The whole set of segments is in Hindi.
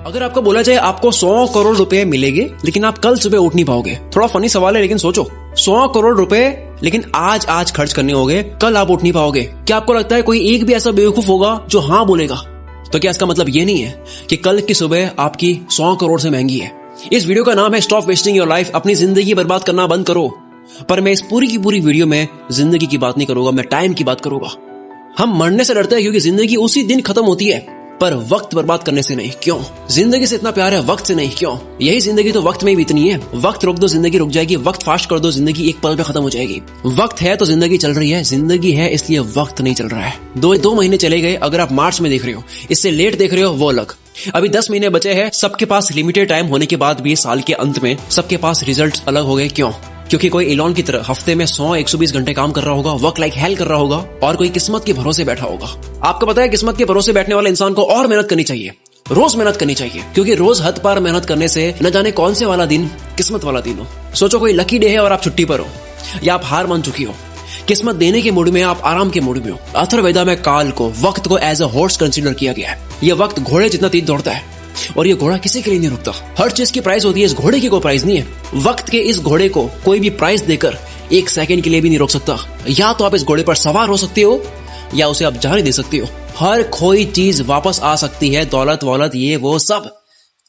अगर आपको बोला जाए आपको 100 करोड़ रुपए मिलेंगे लेकिन आप कल सुबह उठ नहीं पाओगे, थोड़ा फनी सवाल है लेकिन सोचो, 100 करोड़ रुपए लेकिन आज खर्च करने होंगे, कल आप उठ नहीं पाओगे। क्या आपको लगता है कोई एक भी ऐसा बेवकूफ होगा जो हाँ बोलेगा? तो क्या इसका मतलब ये नहीं है कि कल की सुबह आपकी 100 करोड़ से महंगी है? इस वीडियो का नाम है स्टॉप वेस्टिंग योर लाइफ, अपनी जिंदगी बर्बाद करना बंद करो। पर मैं इस पूरी की पूरी वीडियो में जिंदगी की बात नहीं करूंगा, मैं टाइम की बात करूंगा। हम मरने से डरते हैं क्योंकि जिंदगी उसी दिन खत्म होती है, पर वक्त बर्बाद करने से नहीं। क्यों? जिंदगी से इतना प्यार है, वक्त से नहीं। क्यों? यही जिंदगी तो वक्त में ही बीतनी है। वक्त रोक दो, जिंदगी रुक जाएगी। वक्त फास्ट कर दो, जिंदगी एक पल में खत्म हो जाएगी। वक्त है तो जिंदगी चल रही है, जिंदगी है इसलिए वक्त नहीं चल रहा है। दो महीने चले गए, अगर आप मार्च में देख रहे हो, इससे लेट देख रहे हो वो अलग। अभी 10 महीने बचे हैं। सबके पास लिमिटेड टाइम होने के बाद भी साल के अंत में सबके पास रिजल्ट अलग हो गए। क्यों? क्योंकि कोई एलॉन की तरह हफ्ते में 100-120 घंटे काम कर रहा होगा, वर्क लाइक हेल कर रहा होगा, और कोई किस्मत के भरोसे बैठा होगा। आपको पता है किस्मत के भरोसे बैठने वाले इंसान को और मेहनत करनी चाहिए, रोज मेहनत करनी चाहिए, क्योंकि रोज हद पार मेहनत करने से न जाने कौन से वाला दिन किस्मत वाला दिन हो। सोचो कोई लकी डे है और आप छुट्टी पर हो या आप हार मान चुकी हो, किस्मत देने के मूड में, आप आराम के मूड में हो। अथर्ववेदा में काल को, वक्त को एज अ हॉर्स कंसीडर किया गया है। ये वक्त घोड़े जितना तेज दौड़ता है और ये घोड़ा किसी के लिए नहीं रुकता। हर चीज की प्राइस होती है, इस घोड़े की कोई प्राइस नहीं है। वक्त के इस घोड़े को कोई भी प्राइस देकर 1 सेकंड के लिए भी नहीं रोक सकता। या तो आप इस घोड़े पर सवार हो सकते हो या उसे आप जाने दे सकते हो। हर खोई चीज वापस आ सकती है, दौलत वौलत ये वो सब,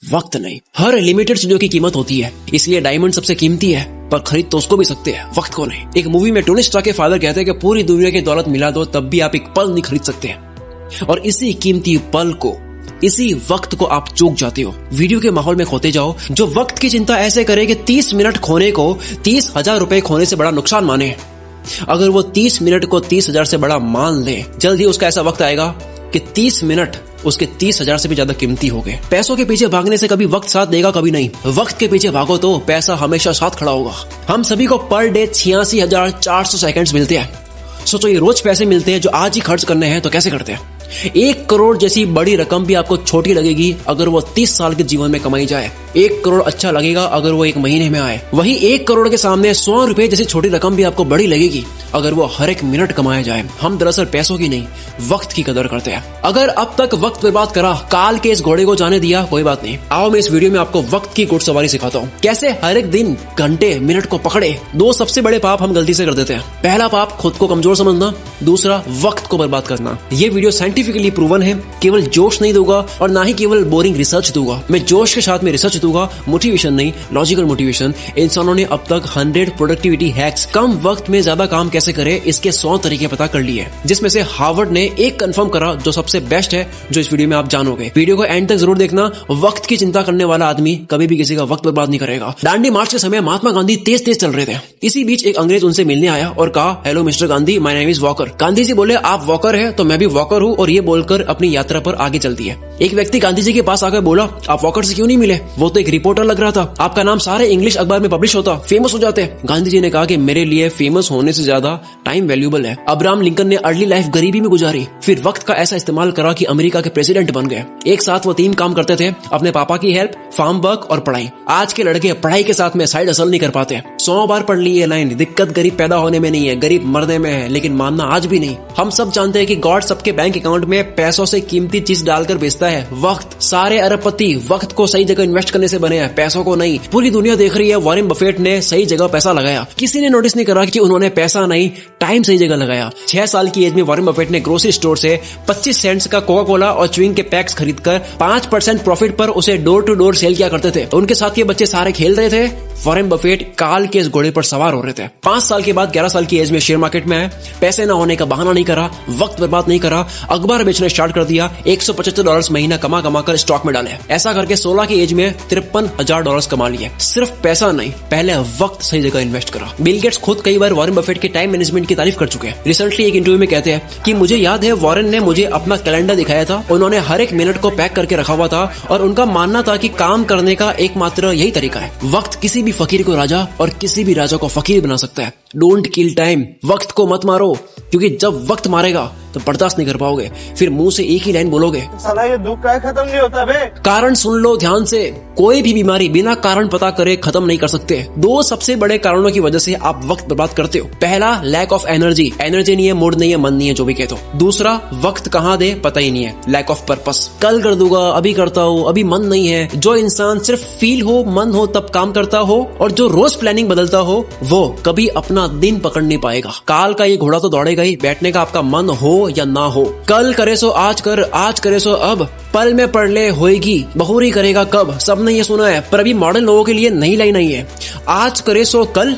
वक्त नहीं। हर लिमिटेड चीजों की कीमत होती है, इसलिए डायमंड सबसे कीमती है, पर खरीद तो उसको भी सकते हैं, वक्त को नहीं। एक मूवी में टोनी स्टार्क के फादर कहते हैं कि पूरी दुनिया की दौलत मिला दो तब भी आप एक पल नहीं खरीद सकते हैं, और इसी कीमती पल को, इसी वक्त को आप चूक जाते हो। वीडियो के माहौल में खोते जाओ। जो वक्त की चिंता ऐसे करे कि 30 मिनट खोने को 30,000 रुपए खोने से बड़ा नुकसान माने, अगर वो 30 मिनट को 30,000 से बड़ा मान ले, जल्द ही उसका ऐसा वक्त आएगा कि 30 मिनट उसके 30,000 से भी ज्यादा कीमती हो गए। पैसों के पीछे भागने से कभी वक्त साथ देगा, कभी नहीं। वक्त के पीछे भागो तो पैसा हमेशा साथ खड़ा होगा। हम सभी को पर डे 86,400 सेकंड्स मिलते हैं। सोचो ये रोज पैसे मिलते हैं जो आज ही खर्च करने हैं, तो कैसे करते हैं? 1 करोड़ जैसी बड़ी रकम भी आपको छोटी लगेगी अगर वो 30 साल के जीवन में कमाई जाए। 1 करोड़ अच्छा लगेगा अगर वो 1 महीने में आए। वही 1 करोड़ के सामने 100 रुपए जैसी छोटी रकम भी आपको बड़ी लगेगी अगर वो हर एक मिनट कमाया जाए। हम दरअसल पैसों की नहीं, वक्त की कदर करते हैं। अगर अब तक वक्त बर्बाद करा, काल के इस घोड़े को जाने दिया, कोई बात नहीं। आओ मैं इस वीडियो में आपको वक्त की घुड़सवारी सिखाता हूँ, कैसे हर एक दिन, घंटे, मिनट को पकड़े। 2 सबसे बड़े पाप हम गलती से कर देते हैं। पहला पाप खुद को कमजोर समझना, दूसरा वक्त को बर्बाद करना। ये वीडियो साइंटिफिकली प्रूवन है, केवल जोश नहीं दूंगा और ना ही केवल बोरिंग रिसर्च दूंगा। मैं जोश के साथ में रिसर्च दूंगा, मोटिवेशन नहीं, लॉजिकल मोटिवेशन। इंसानों ने अब तक 100 प्रोडक्टिविटी हैक्स, कम वक्त में ज्यादा काम कैसे करे, इसके 100 तरीके पता कर लिए, जिसमें से हार्वर्ड ने एक कंफर्म करा जो सबसे बेस्ट है, जो इस वीडियो में आप जानोगे। वीडियो को एंड तक जरूर देखना। वक्त की चिंता करने वाला आदमी कभी भी किसी का वक्त बर्बाद नहीं करेगा। दांडी मार्च के समय महात्मा गांधी तेज चल रहे थे। इसी बीच एक अंग्रेज उनसे मिलने आया और कहा, hello mister Gandhi, my name is Walker. Gandhi ji बोले, आप वॉकर है तो मैं भी वॉकर हूँ, और ये बोलकर अपनी यात्रा पर आगे चल दिए। एक व्यक्ति गांधी जी के पास आकर बोला, आप वॉकर से क्यों नहीं मिले? वो तो एक रिपोर्टर लग रहा था, आपका नाम सारे इंग्लिश अखबार में पब्लिश होता, फेमस हो जाते। गांधी जी ने कहा कि मेरे लिए फेमस होने से ज्यादा टाइम वैल्यूएबल है। अब्राहम लिंकन ने अर्ली लाइफ गरीबी में गुजारी, फिर वक्त का ऐसा इस्तेमाल करा कि अमेरिका के प्रेसिडेंट बन गए। एक साथ वो 3 काम करते थे, अपने पापा की हेल्प, फार्म वर्क और पढ़ाई। आज के लड़के पढ़ाई के साथ में साइड हसल नहीं कर पाते। 100 बार पढ़ ली ये लाइन, दिक्कत गरीब पैदा होने में नहीं है, गरीब मरने में है, लेकिन मानना आज भी नहीं। हम सब जानते हैं कि गॉड सबके बैंक अकाउंट में पैसों से कीमती चीज डालकर भेजता है, वक्त। सारे अरबपति वक्त को सही जगह इन्वेस्ट करने से बने हैं, पैसों को नहीं। पूरी दुनिया देख रही है वॉरेन बफेट ने सही जगह पैसा लगाया। किसी ने नोटिस नहीं करा कि उन्होंने पैसा नहीं, टाइम सही जगह लगाया। 6 साल की एज में वॉरेन बफेट ने ग्रोसरी स्टोर से 25 सेंट्स का कोका कोला और च्युइंग के पैक्स खरीदकर 5% प्रॉफिट पर उसे डोर टू डोर सेल किया करते थे। उनके साथ ये बच्चे सारे खेल रहे थे, वॉरेन बफेट काल के इस घोड़े पर सवार हो रहे थे। 5 साल के बाद 11 साल की एज में शेयर मार्केट में आए। पैसे न होने का बहाना नहीं करा, वक्त बर्बाद नहीं करा, अखबार बेचना स्टार्ट कर दिया। $175 महीना कमा कर स्टॉक में डाले। ऐसा करके 16 की एज में $53,000 कमा लिए। सिर्फ पैसा नहीं, पहले वक्त सही जगह इन्वेस्ट करा। बिल गेट्स खुद कई बार वॉरेन बफेट के टाइम मैनेजमेंट की तारीफ कर चुके हैं। रिसेंटली एक इंटरव्यू में कहते हैं कि मुझे याद है वॉरेन ने मुझे अपना कैलेंडर दिखाया था, उन्होंने हर एक मिनट को पैक करके रखा हुआ था, और उनका मानना था कि काम करने का एकमात्र यही तरीका है। वक्त किसी भी फकीर को राजा और किसी भी राजा को फकीर बना सकता है। डोंट किल टाइम, वक्त को मत मारो, क्योंकि जब वक्त मारेगा तो बर्दाश्त नहीं कर पाओगे, फिर मुंह से एक ही लाइन बोलोगे, साला ये दुख का खत्म नहीं होता बे। कारण सुन लो ध्यान से, कोई भी बीमारी बिना कारण पता करे खत्म नहीं कर सकते। दो सबसे बड़े कारणों की वजह से आप वक्त बर्बाद करते हो। पहला, लैक ऑफ एनर्जी नहीं है, मूड नहीं है, मन नहीं है, जो भी कहते हो। दूसरा, वक्त कहाँ दे पता ही नहीं है, लैक ऑफ पर्पस। कल कर दूंगा, अभी करता हूँ, अभी मन नहीं है। जो इंसान सिर्फ फील हो, मन हो तब काम करता हो और जो रोज प्लानिंग बदलता हो, वो कभी अपना दिन पकड़ नहीं पाएगा। काल का ये घोड़ा तो दौड़ेगा ही, बैठने का आपका मन हो या ना हो। कल करे सो आज कर, आज करे सो अब, पल में पढ़ ले होएगी, बहुरी करेगा कब। सबने ये सुना है, पर अभी मॉडर्न लोगों के लिए नई लाइन नहीं है। आज करे सो कल,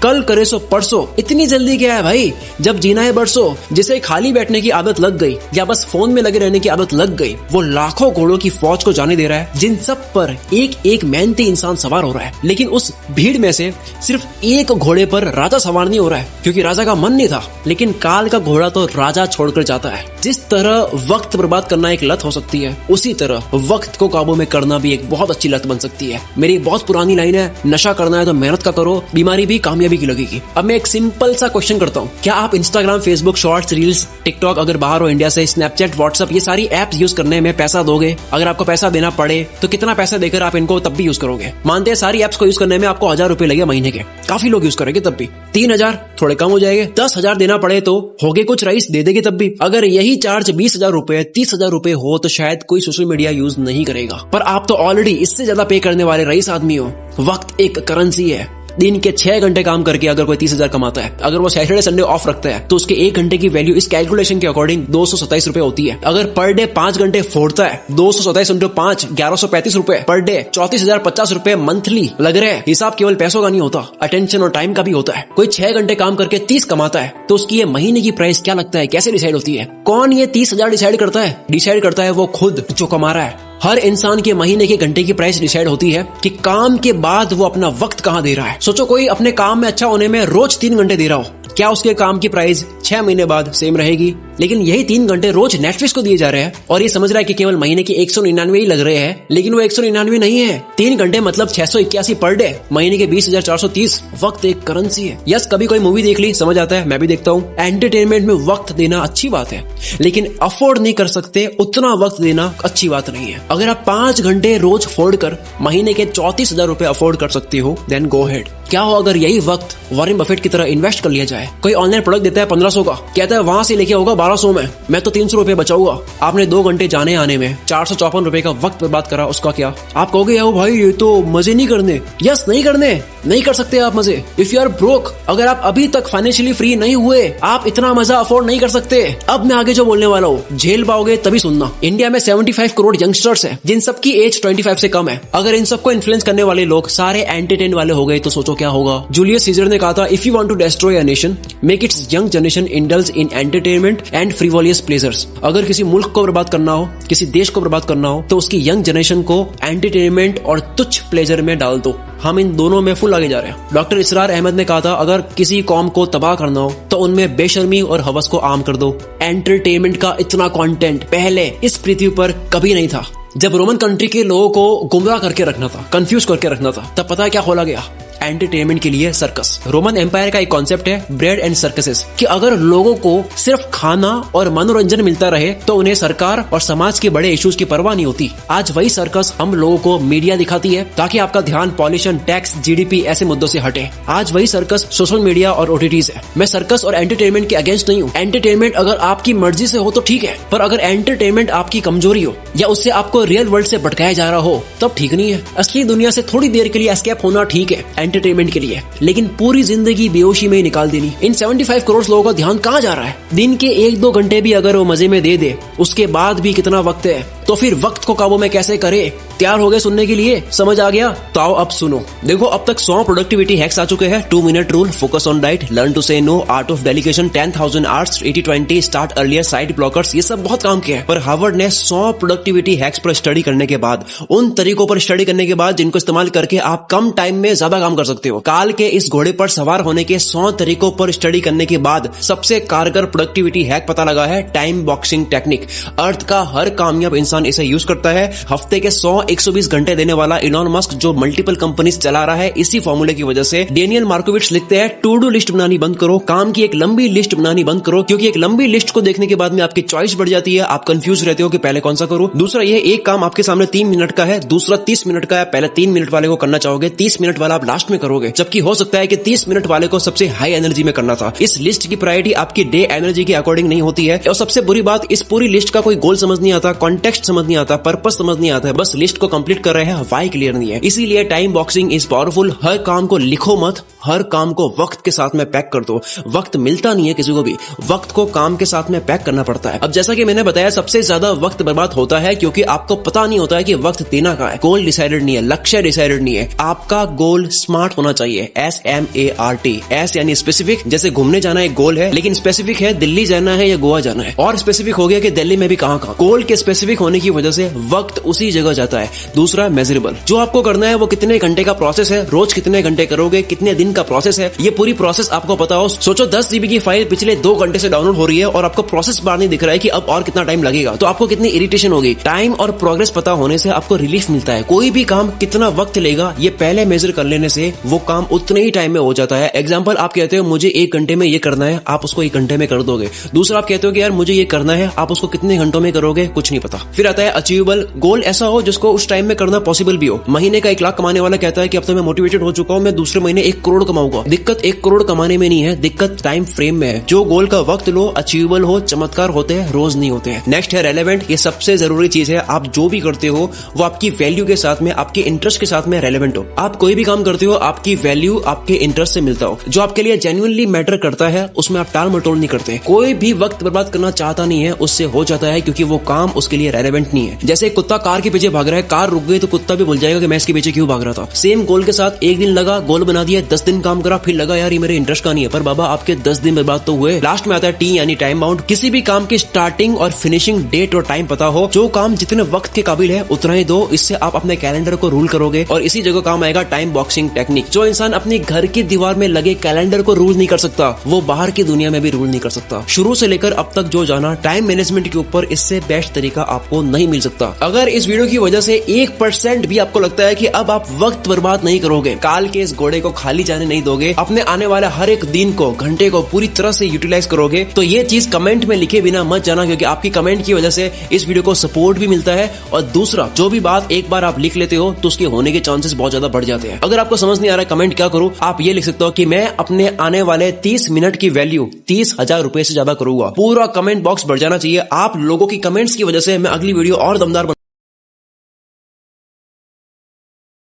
कल करे सो परसों। इतनी जल्दी क्या है भाई, जब जीना है बरसों। जिसे खाली बैठने की आदत लग गई या बस फोन में लगे रहने की आदत लग गई, वो लाखों घोड़ों की फौज को जाने दे रहा है, जिन सब पर एक एक मेहनती इंसान सवार हो रहा है। लेकिन उस भीड़ में से सिर्फ एक घोड़े पर राजा सवार नहीं हो रहा है, क्योंकि राजा का मन नहीं था। लेकिन काल का घोड़ा तो राजा छोड़कर जाता है। जिस तरह वक्त बर्बाद करना एक लत हो सकती है, उसी तरह वक्त को काबू में करना भी एक बहुत अच्छी लत बन सकती है। मेरी बहुत पुरानी लाइन है, नशा करना है तो मेहनत का करो, बीमारी भी कामयाबी की लगेगी। अब मैं एक सिंपल सा क्वेश्चन करता हूँ, क्या आप Instagram, Facebook, shorts, reels, TikTok अगर बाहर हो इंडिया से, स्नैपचैट, व्हाट्सएप, ये सारी एप्स यूज करने में पैसा दोगे? अगर आपको पैसा देना पड़े तो कितना पैसा देकर आप इनको तब भी यूज करोगे? मानते हैं सारी एप्स को यूज करने में आपको 1000 रुपए लगे महीने के, काफी लोग यूज करेंगे तब भी। 3000 थोड़े कम हो जाएंगे, 10,000 देना पड़े तो होगे कुछ रईस दे देंगे तब भी। अगर यही चार्ज 20,000 रुपए, 30,000 रुपए हो तो शायद कोई सोशल मीडिया यूज नहीं करेगा। पर आप तो ऑलरेडी इससे ज्यादा पे करने वाले रईस आदमी हो। वक्त एक करेंसी है। दिन के 6 घंटे काम करके अगर कोई 30,000 कमाता है, अगर वो सैटरडे संडे ऑफ रखता है, तो उसके 1 घंटे की वैल्यू इस कैलकुलेशन के अकॉर्डिंग 227 रुपए होती है। अगर पर डे 5 घंटे फोड़ता है, 227 इंटू 5, 1135 रुपए पर डे, 34,050 रुपए मंथली लग रहे हैं। हिसाब केवल पैसों का नहीं होता, अटेंशन और टाइम का भी होता है। कोई 6 घंटे काम करके 30 कमाता है, तो उसकी ये महीने की प्राइस क्या लगता है, कैसे डिसाइड होती है? कौन ये 30,000 डिसाइड करता है? डिसाइड करता है वो खुद जो कमा रहा है। हर इंसान के महीने के घंटे की प्राइस डिसाइड होती है कि काम के बाद वो अपना वक्त कहाँ दे रहा है। सोचो कोई अपने काम में अच्छा होने में रोज 3 घंटे दे रहा हो, क्या उसके काम की प्राइस 6 महीने बाद सेम रहेगी? लेकिन यही 3 घंटे रोज नेटफ्लिक्स को दिए जा रहे हैं और ये समझ रहा है कि केवल महीने के 199 ही लग रहे हैं, लेकिन वो 199 नहीं है। 3 घंटे मतलब 681 पर डे, महीने के 20,430। वक्त एक करेंसी है। यस, कभी कोई मूवी देख ली, समझ आता है, मैं भी देखता हूँ। एंटरटेनमेंट में वक्त देना अच्छी बात है, लेकिन अफोर्ड नहीं कर सकते उतना वक्त देना अच्छी बात नहीं है। अगर आप 5 घंटे रोज फोड़ कर महीने के 34,000 रुपए अफोर्ड कर सकते हो, देन गो हेड। क्या हो अगर यही वक्त वॉरेन बफेट की तरह इन्वेस्ट कर लिया जाए? कोई ऑनलाइन प्रोडक्ट देता है 1500 का, कहता है वहां से लेके होगा 1200 में, मैं तो 300 रुपए बचाऊंगा। आपने 2 घंटे जाने आने में 454 रुपए का वक्त बर्बाद करा, उसका क्या? आप कहोगे यार भाई ये तो मजे नहीं करने। यस, नहीं करने, नहीं कर सकते आप मजे। इफ यू आर ब्रोक, अगर आप अभी तक फाइनेंशियली फ्री नहीं हुए, आप इतना मजा अफोर्ड नहीं कर सकते। अब मैं आगे जो बोलने वाला हूँ झेल पाओगे तभी सुनना। इंडिया में 75 करोड़ यंगस्टर्स हैं, जिन सबकी एज 25 से कम है। अगर इन सबको इन्फ्लुएंस करने वाले लोग सारे एंटरटेन वाले हो गए तो सोचो क्या होगा। जूलियस सीजर ने कहा था, if you want to destroy a nation, make its young generation indulge in entertainment and frivolous pleasures. अगर किसी मुल्क को बर्बाद करना हो, किसी देश को बर्बाद करना हो, तो उसकी यंग जनरेशन को एंटरटेनमेंट और तुच्छ प्लेजर में डाल दो। हम इन दोनों में फुल आगे जा रहे हैं। डॉक्टर इसरार अहमद ने कहा था, अगर किसी कौम को तबाह करना हो तो उनमें बेशर्मी और हवस को आम कर दो। एंटरटेनमेंट का इतना कंटेंट पहले इस पृथ्वी पर कभी नहीं था। जब रोमन कंट्री के लोगों को गुमराह करके रखना था, कंफ्यूज करके रखना था, तब पता है क्या खोला गया? एंटरटेनमेंट के लिए सर्कस। रोमन एम्पायर का एक कॉन्सेप्ट है ब्रेड एंड सर्कसेस, कि अगर लोगों को सिर्फ खाना और मनोरंजन मिलता रहे तो उन्हें सरकार और समाज के बड़े इश्यूज की परवाह नहीं होती। आज वही सर्कस हम लोगों को मीडिया दिखाती है ताकि आपका ध्यान पॉल्यूशन, टैक्स, जीडीपी ऐसे मुद्दों से हटे। आज वही सर्कस सोशल मीडिया और ओटीटीज है। मैं सर्कस और एंटरटेनमेंट के अगेंस्ट नहीं हूँ। एंटरटेनमेंट अगर आपकी मर्जी से हो तो ठीक है, पर अगर एंटरटेनमेंट आपकी कमजोरी हो या उससे आपको रियल वर्ल्ड से भटकाया जा रहा हो तब ठीक नहीं है। असली दुनिया से थोड़ी देर के लिए एस्केप होना ठीक है एंटरटेनमेंट के लिए, लेकिन पूरी जिंदगी बेहोशी में ही निकाल देनी। इन 75 करोड़ लोगों का ध्यान कहाँ जा रहा है? दिन के 1-2 घंटे भी अगर वो मजे में दे दे, उसके बाद भी कितना वक्त है, तो फिर वक्त को काबू में कैसे करे? तैयार हो गए सुनने के लिए? समझ आ गया? तो आओ अब सुनो। देखो, अब तक 100 प्रोडक्टिविटी हैक्स आ चुके हैं। 2 minute rule, focus on diet, learn to say no, art of delegation, 10,000 hours, 80-20, start earlier, side blockers, ये सब बहुत काम किया है। पर हार्वर्ड ने 100 प्रोडक्टिविटी हैक्स पर स्टडी करने के बाद, उन तरीकों पर स्टडी करने के बाद जिनको इस्तेमाल करके आप कम टाइम में ज्यादा काम कर सकते हो, काल के इस घोड़े पर सवार होने के 100 तरीकों पर स्टडी करने के बाद सबसे कारगर प्रोडक्टिविटी हैक पता लगा है टाइम बॉक्सिंग टेक्निक। अर्थ का हर कामयाब इंसान इंसान इसे यूज करता है। हफ्ते के 100-120 घंटे देने वाला इलॉन मस्क जो मल्टीपल कंपनीज चला रहा है, इसी फॉर्मूले की वजह से डेनियल मार्कोविट्ज लिखते हैं टू डू लिस्ट बनानी बंद करो, काम की एक लंबी लिस्ट बनानी बंद करो, क्योंकि एक लंबी लिस्ट को देखने के बाद में आपकी चॉइस बढ़ जाती है, आप कंफ्यूज रहते हो कि पहले कौन सा करूं। दूसरा ये एक काम आपके सामने 3 मिनट का है, दूसरा 30 मिनट का है, पहले 3 मिनट वाले को करना चाहोगे, 30 मिनट वाला आप लास्ट में करोगे, जबकि हो सकता है कि 30 मिनट वाले को सबसे हाई एनर्जी में करना था। इस लिस्ट की प्रायोरिटी आपकी डे एनर्जी के अकॉर्डिंग नहीं होती है। और सबसे बुरी बात, इस पूरी लिस्ट का कोई गोल समझ नहीं आता, कॉन्टेक्स्ट समझ नहीं आता, पर्पस समझ नहीं आता है, बस लिस्ट को कंप्लीट कर रहे हैं, व्हाई क्लियर नहीं है। इसीलिए टाइम बॉक्सिंग इज पावरफुल। हर काम को लिखो मत, हर काम को वक्त के साथ में पैक कर दो। वक्त मिलता नहीं है किसी को भी, वक्त को काम के साथ में पैक करना पड़ता है। अब जैसा कि मैंने बताया, सबसे ज्यादा वक्त बर्बाद होता है क्योंकि आपको पता नहीं होता है कि वक्त देना कहाँ है। गोल डिसाइडेड नहीं है, लक्ष्य डिसाइडेड नहीं है। आपका गोल स्मार्ट होना चाहिए, SMART। एस यानी स्पेसिफिक, जैसे घूमने जाना एक गोल है, लेकिन स्पेसिफिक है दिल्ली जाना है या गोवा जाना है, और स्पेसिफिक हो गया कि दिल्ली में भी कहाँ। गोल के स्पेसिफिक होने की वजह से वक्त उसी जगह जाता है। दूसरा मेजरेबल, जो आपको करना है वो कितने घंटे का प्रोसेस है, रोज कितने घंटे करोगे, कितने दिन का प्रोसेस है, ये पूरी प्रोसेस आपको पता हो। सोचो 10 GB की फाइल पिछले 2 घंटे से डाउनलोड हो रही है और आपको प्रोसेस बार नहीं दिख रहा है कि अब और कितना टाइम लगेगा, तो आपको कितनी इरिटेशन होगी। टाइम और प्रोग्रेस पता होने से आपको रिलीफ मिलता है। कोई भी काम कितना वक्त लेगा ये पहले मेजर कर लेने से वो काम उतने ही टाइम में हो जाता है। एग्जाम्पल, आप कहते हो मुझे 1 घंटे में ये करना है, आप उसको 1 घंटे में कर दोगे। दूसरा, आप कहते हो कि यार मुझे ये करना है, आप उसको कितने घंटों में करोगे, कुछ नहीं पता। फिर आता है अचीवेबल गोल, ऐसा हो जिसको उस टाइम में करना पॉसिबल भी हो। महीने का 1 लाख कमाने वाला कहता है कि अब तो मैं मोटिवेटेड हो चुका हूं, मैं दूसरे महीने 1 करोड़ कमाऊंगा। दिक्कत 1 करोड़ कमाने में नहीं है, दिक्कत टाइम फ्रेम में है। जो गोल का वक्त लो, अचीवेबल हो, चमत्कार होते हैं, रोज नहीं होते हैं। नेक्स्ट है रेलेवेंट। ये सबसे जरूरी चीज है। आप जो भी करते हो वो आपकी वैल्यू के साथ में, आपके इंटरेस्ट के साथ में रेलेवेंट हो। आप कोई भी काम करते हो, आपकी वैल्यू आपके इंटरेस्ट से मिलता हो। जो आपके लिए जेन्युइनली मैटर करता है उसमें आप टाल मटोल नहीं करते। कोई भी वक्त बर्बाद करना चाहता नहीं है, उससे हो जाता है, क्योंकि वो काम उसके लिए रेलेवेंट नहीं है। जैसे कुत्ता कार के पीछे भाग रहा है, कार रुक गई तो कुत्ता भी भूल जाएगा कि मैं इसके पीछे क्यों भाग रहा था। सेम गोल के साथ 1 दिन लगा, गोल बना दिया, 10 दिन काम करा, फिर लगा यार ये मेरे इंटरेस्ट का नहीं है, पर बाबा आपके 10 दिन बर्बाद तो हुए। लास्ट में आता है T यानी टाइम बाउंड। किसी भी काम की स्टार्टिंग और फिनिशिंग डेट और टाइम पता हो। जो काम जितने वक्त के काबिल है उतना ही दो, इससे आप अपने कैलेंडर को रूल करोगे। और इसी जगह काम आएगा टाइम बॉक्सिंग टेक्निक। जो इंसान अपनी घर की दीवार में लगे कैलेंडर को रूल नहीं कर सकता, वो बाहर की दुनिया में भी रूल नहीं कर सकता। शुरू से लेकर अब तक जो जाना टाइम मैनेजमेंट के ऊपर, इससे बेस्ट तरीका आपको नहीं मिल सकता। अगर इस वीडियो की वजह से 1% भी आपको लगता है कि अब आप वक्त बर्बाद नहीं करोगे, काल के इस घोड़े को खाली जाने नहीं दोगे, अपने आने वाले हर एक दिन को, घंटे को पूरी तरह से यूटिलाइज करोगे, तो ये चीज कमेंट में लिखे बिना मत जाना, क्योंकि आपकी कमेंट की वजह से इस वीडियो को सपोर्ट भी मिलता है। और दूसरा, जो भी बात एक बार आप लिख लेते हो तो उसके होने के चांसेस बहुत ज्यादा बढ़ जाते हैं। अगर आपको समझ नहीं आ रहा है कमेंट क्या करूं, आप ये लिख सकते हो कि मैं अपने आने वाले 30 मिनट की वैल्यू 30,000 रुपए से ज्यादा करूंगा। पूरा कमेंट बॉक्स भर जाना चाहिए। आप लोगों की कमेंट्स की वजह से मैं अगली वीडियो और दमदार